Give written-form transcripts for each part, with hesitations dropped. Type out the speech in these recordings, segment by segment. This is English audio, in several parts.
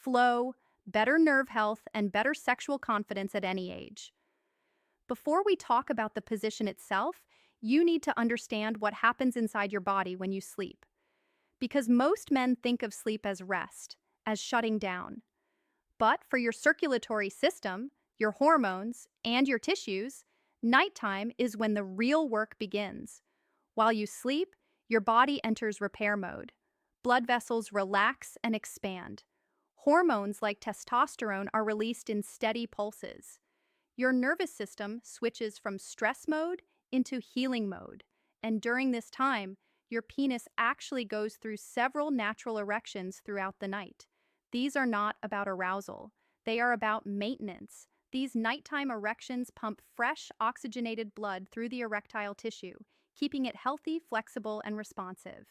flow, better nerve health, and better sexual confidence at any age. Before we talk about the position itself, you need to understand what happens inside your body when you sleep. Because most men think of sleep as rest, as shutting down. But for your circulatory system, your hormones, and your tissues, nighttime is when the real work begins. While you sleep, your body enters repair mode. Blood vessels relax and expand. Hormones like testosterone are released in steady pulses. Your nervous system switches from stress mode into healing mode, and during this time, your penis actually goes through several natural erections throughout the night. These are not about arousal, they are about maintenance. These nighttime erections pump fresh, oxygenated blood through the erectile tissue, keeping it healthy, flexible, and responsive.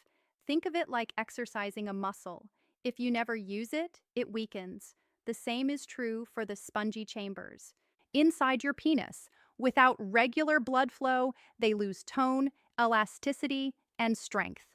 Think of it like exercising a muscle. If you never use it, it weakens. The same is true for the spongy chambers. Inside your penis, without regular blood flow, they lose tone, elasticity, and strength.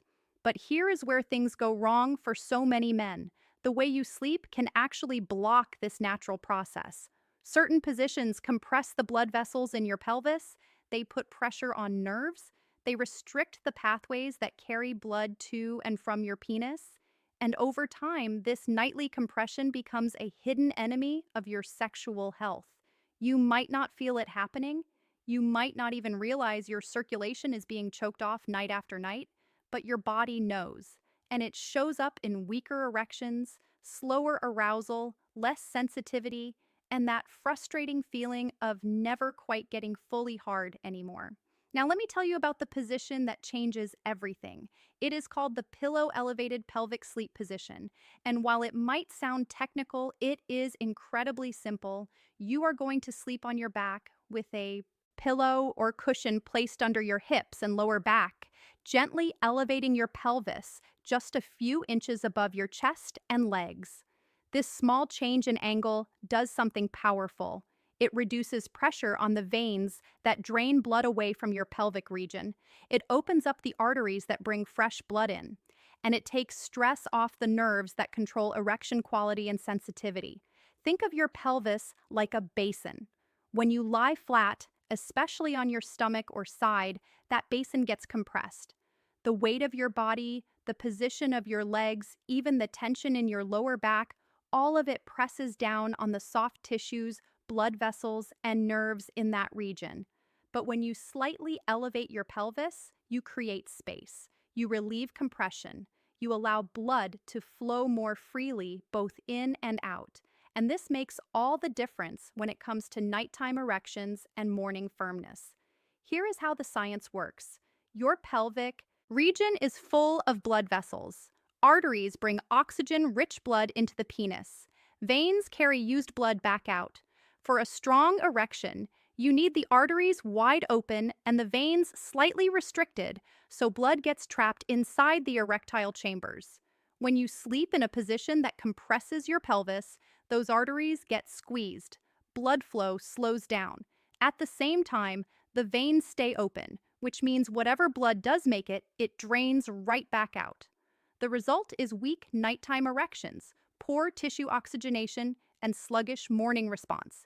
But here is where things go wrong for so many men. The way you sleep can actually block this natural process. Certain positions compress the blood vessels in your pelvis, they put pressure on nerves, they restrict the pathways that carry blood to and from your penis, and over time, this nightly compression becomes a hidden enemy of your sexual health. You might not feel it happening, you might not even realize your circulation is being choked off night after night, but your body knows, and it shows up in weaker erections, slower arousal, less sensitivity, and that frustrating feeling of never quite getting fully hard anymore. Now, let me tell you about the position that changes everything. It is called the pillow elevated pelvic sleep position. And while it might sound technical, it is incredibly simple. You are going to sleep on your back with a pillow or cushion placed under your hips and lower back, gently elevating your pelvis just a few inches above your chest and legs. This small change in angle does something powerful. It reduces pressure on the veins that drain blood away from your pelvic region. It opens up the arteries that bring fresh blood in. And it takes stress off the nerves that control erection quality and sensitivity. Think of your pelvis like a basin. When you lie flat, especially on your stomach or side, that basin gets compressed. The weight of your body, the position of your legs, even the tension in your lower back, all of it presses down on the soft tissues, blood vessels, and nerves in that region. But when you slightly elevate your pelvis, you create space. You relieve compression. You allow blood to flow more freely, both in and out. And this makes all the difference when it comes to nighttime erections and morning firmness. Here is how the science works. Your pelvic region is full of blood vessels. Arteries bring oxygen-rich blood into the penis. Veins carry used blood back out. For a strong erection, you need the arteries wide open and the veins slightly restricted so blood gets trapped inside the erectile chambers. When you sleep in a position that compresses your pelvis, those arteries get squeezed. Blood flow slows down. At the same time, the veins stay open, which means whatever blood does make it, it drains right back out. The result is weak nighttime erections, poor tissue oxygenation, and sluggish morning response.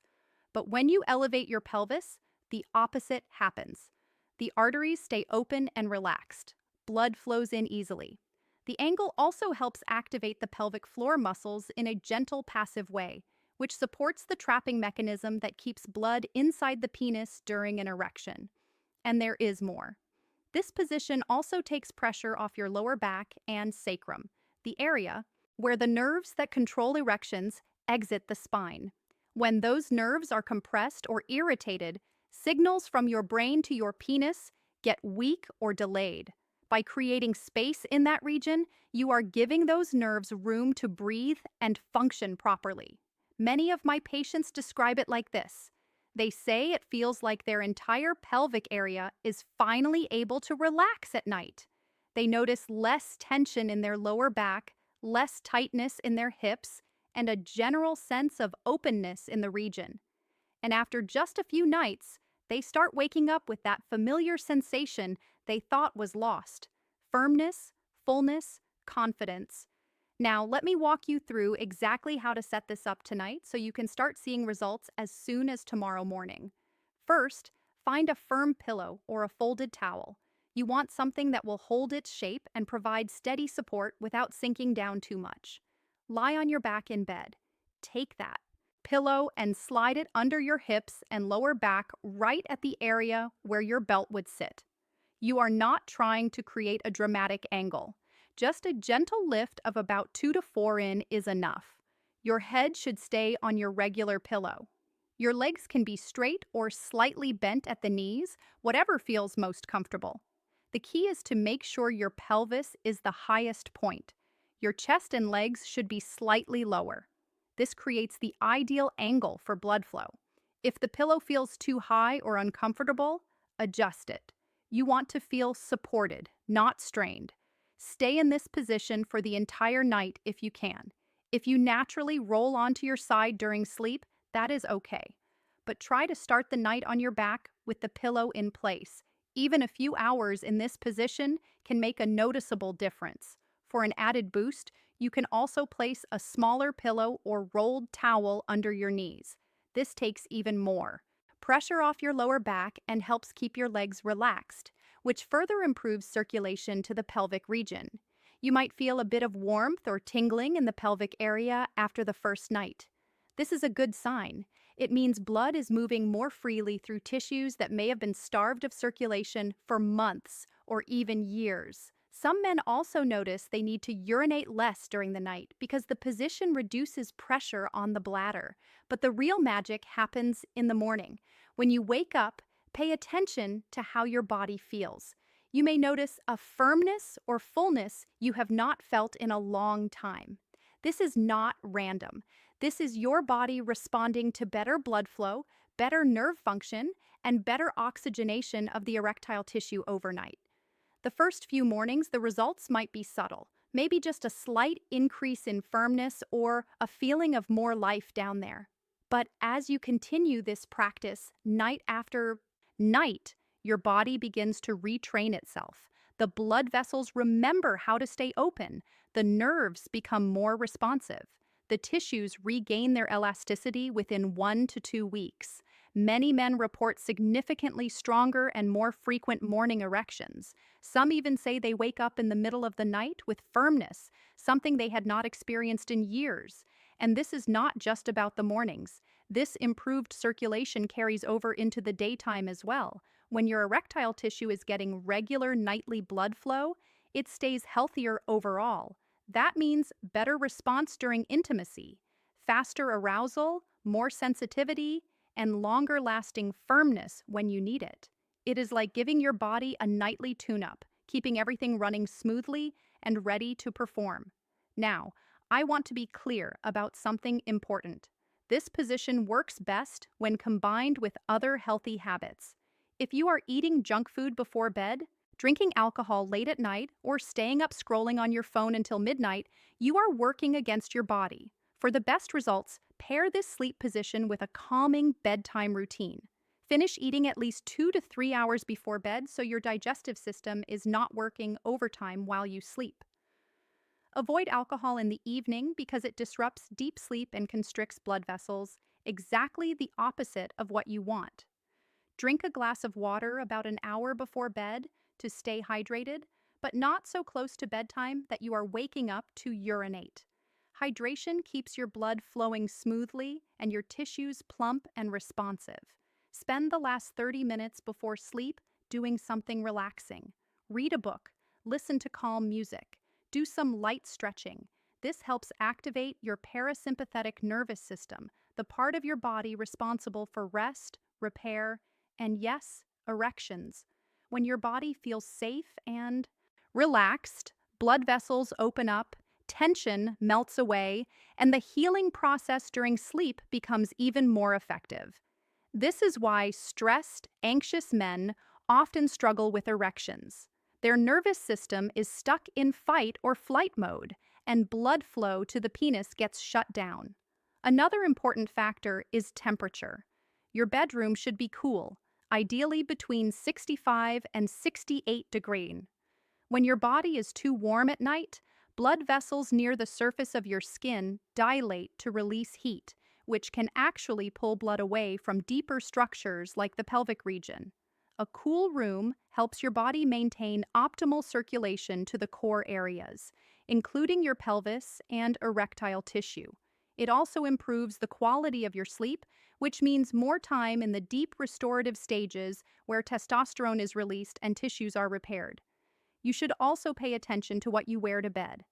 But when you elevate your pelvis, the opposite happens. The arteries stay open and relaxed. Blood flows in easily. The angle also helps activate the pelvic floor muscles in a gentle, passive way, which supports the trapping mechanism that keeps blood inside the penis during an erection. And there is more. This position also takes pressure off your lower back and sacrum, the area where the nerves that control erections exit the spine. When those nerves are compressed or irritated, signals from your brain to your penis get weak or delayed. By creating space in that region, you are giving those nerves room to breathe and function properly. Many of my patients describe it like this. They say it feels like their entire pelvic area is finally able to relax at night. They notice less tension in their lower back, less tightness in their hips, and a general sense of openness in the region. And after just a few nights, they start waking up with that familiar sensation they thought was lost: firmness, fullness, confidence. Now, let me walk you through exactly how to set this up tonight so you can start seeing results as soon as tomorrow morning. First, find a firm pillow or a folded towel. You want something that will hold its shape and provide steady support without sinking down too much. Lie on your back in bed. Take that pillow and slide it under your hips and lower back right at the area where your belt would sit. You are not trying to create a dramatic angle. Just a gentle lift of about 2 to 4 in is enough. Your head should stay on your regular pillow. Your legs can be straight or slightly bent at the knees, whatever feels most comfortable. The key is to make sure your pelvis is the highest point. Your chest and legs should be slightly lower. This creates the ideal angle for blood flow. If the pillow feels too high or uncomfortable, adjust it. You want to feel supported, not strained. Stay in this position for the entire night if you can. If you naturally roll onto your side during sleep, that is okay. But try to start the night on your back with the pillow in place. Even a few hours in this position can make a noticeable difference. For an added boost, you can also place a smaller pillow or rolled towel under your knees. This takes even more pressure off your lower back and helps keep your legs relaxed, which further improves circulation to the pelvic region. You might feel a bit of warmth or tingling in the pelvic area after the first night. This is a good sign. It means blood is moving more freely through tissues that may have been starved of circulation for months or even years. Some men also notice they need to urinate less during the night because the position reduces pressure on the bladder. But the real magic happens in the morning. When you wake up, pay attention to how your body feels. You may notice a firmness or fullness you have not felt in a long time. This is not random. This is your body responding to better blood flow, better nerve function, and better oxygenation of the erectile tissue overnight. The first few mornings, the results might be subtle, maybe just a slight increase in firmness or a feeling of more life down there. But as you continue this practice night after night, your body begins to retrain itself. The blood vessels remember how to stay open. The nerves become more responsive. The tissues regain their elasticity within 1 to 2 weeks. Many men report significantly stronger and more frequent morning erections. Some even say they wake up in the middle of the night with firmness, something they had not experienced in years. And this is not just about the mornings. This improved circulation carries over into the daytime as well. When your erectile tissue is getting regular nightly blood flow, it stays healthier overall. That means better response during intimacy, faster arousal, more sensitivity, and longer-lasting firmness when you need it. It is like giving your body a nightly tune-up, keeping everything running smoothly and ready to perform. Now, I want to be clear about something important. This position works best when combined with other healthy habits. If you are eating junk food before bed, drinking alcohol late at night, or staying up scrolling on your phone until midnight, you are working against your body. For the best results, pair this sleep position with a calming bedtime routine. Finish eating at least 2 to 3 hours before bed so your digestive system is not working overtime while you sleep. Avoid alcohol in the evening because it disrupts deep sleep and constricts blood vessels, exactly the opposite of what you want. Drink a glass of water about an hour before bed to stay hydrated, but not so close to bedtime that you are waking up to urinate. Hydration keeps your blood flowing smoothly and your tissues plump and responsive. Spend the last 30 minutes before sleep doing something relaxing. Read a book, listen to calm music, do some light stretching. This helps activate your parasympathetic nervous system, the part of your body responsible for rest, repair, and yes, erections. When your body feels safe and relaxed, blood vessels open up, tension melts away, and the healing process during sleep becomes even more effective. This is why stressed, anxious men often struggle with erections. Their nervous system is stuck in fight or flight mode, and blood flow to the penis gets shut down. Another important factor is temperature. Your bedroom should be cool, ideally between 65 and 68 degrees. When your body is too warm at night, Blood vessels near the surface of your skin dilate to release heat, which can actually pull blood away from deeper structures like the pelvic region. A cool room helps your body maintain optimal circulation to the core areas, including your pelvis and erectile tissue. It also improves the quality of your sleep, which means more time in the deep restorative stages where testosterone is released and tissues are repaired. You should also pay attention to what you wear to bed.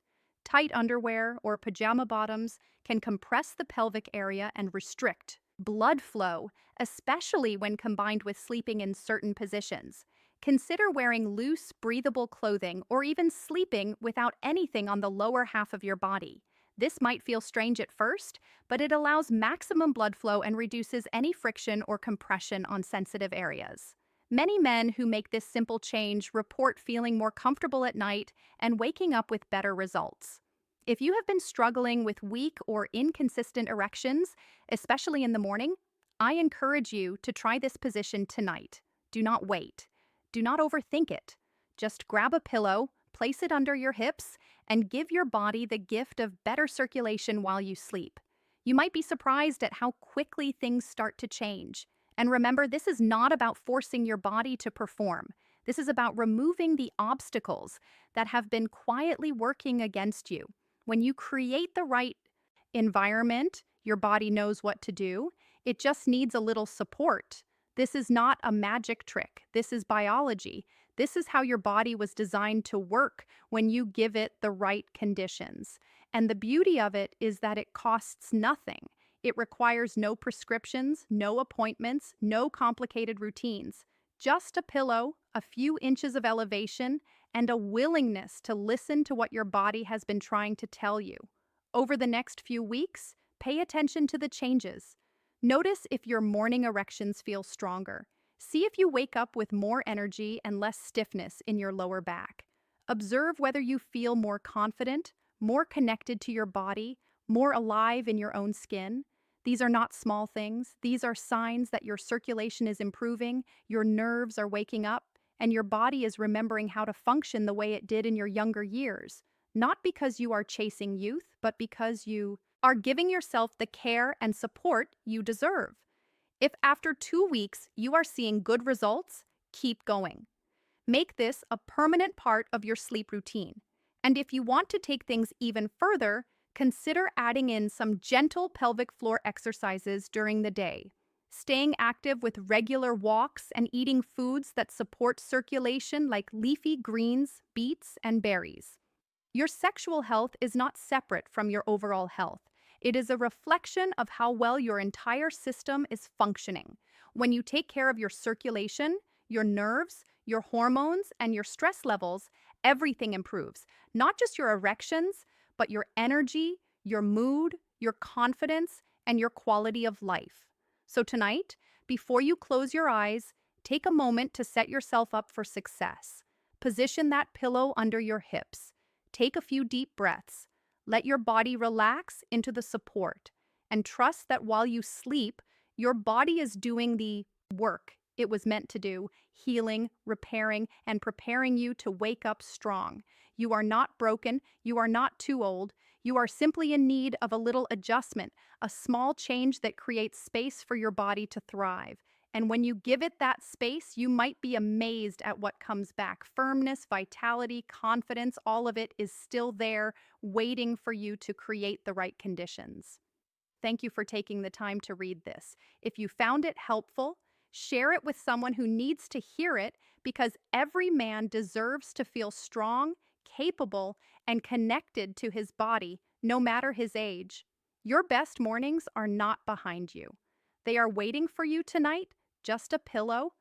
Tight underwear or pajama bottoms can compress the pelvic area and restrict blood flow, especially when combined with sleeping in certain positions. Consider wearing loose, breathable clothing or even sleeping without anything on the lower half of your body. This might feel strange at first, but it allows maximum blood flow and reduces any friction or compression on sensitive areas. Many men who make this simple change report feeling more comfortable at night and waking up with better results. If you have been struggling with weak or inconsistent erections, especially in the morning, I encourage you to try this position tonight. Do not wait. Do not overthink it. Just grab a pillow, place it under your hips, and give your body the gift of better circulation while you sleep. You might be surprised at how quickly things start to change. And remember, this is not about forcing your body to perform. This is about removing the obstacles that have been quietly working against you. When you create the right environment, your body knows what to do. It just needs a little support. This is not a magic trick. This is biology. This is how your body was designed to work when you give it the right conditions. And the beauty of it is that it costs nothing. It requires no prescriptions, no appointments, no complicated routines. Just a pillow, a few inches of elevation, and a willingness to listen to what your body has been trying to tell you. Over the next few weeks, pay attention to the changes. Notice if your morning erections feel stronger. See if you wake up with more energy and less stiffness in your lower back. Observe whether you feel more confident, more connected to your body, more alive in your own skin. These are not small things. These are signs that your circulation is improving, your nerves are waking up, and your body is remembering how to function the way it did in your younger years. Not because you are chasing youth, but because you are giving yourself the care and support you deserve. If after 2 weeks you are seeing good results, keep going. Make this a permanent part of your sleep routine. And if you want to take things even further, consider adding in some gentle pelvic floor exercises during the day. Staying active with regular walks and eating foods that support circulation like leafy greens, beets, and berries. Your sexual health is not separate from your overall health. It is a reflection of how well your entire system is functioning. When you take care of your circulation, your nerves, your hormones, and your stress levels, everything improves. Not just your erections, but your energy, your mood, your confidence, and your quality of life. So tonight, before you close your eyes, take a moment to set yourself up for success. Position that pillow under your hips. Take a few deep breaths. Let your body relax into the support, and trust that while you sleep, your body is doing the work it was meant to do, healing, repairing, and preparing you to wake up strong. You are not broken. You are not too old. You are simply in need of a little adjustment, a small change that creates space for your body to thrive. And when you give it that space, you might be amazed at what comes back. Firmness, vitality, confidence, all of it is still there, waiting for you to create the right conditions. Thank you for taking the time to read this. If you found it helpful, share it with someone who needs to hear it, because every man deserves to feel strong, capable, and connected to his body, no matter his age. Your best mornings are not behind you. They are waiting for you tonight. Just a pillow,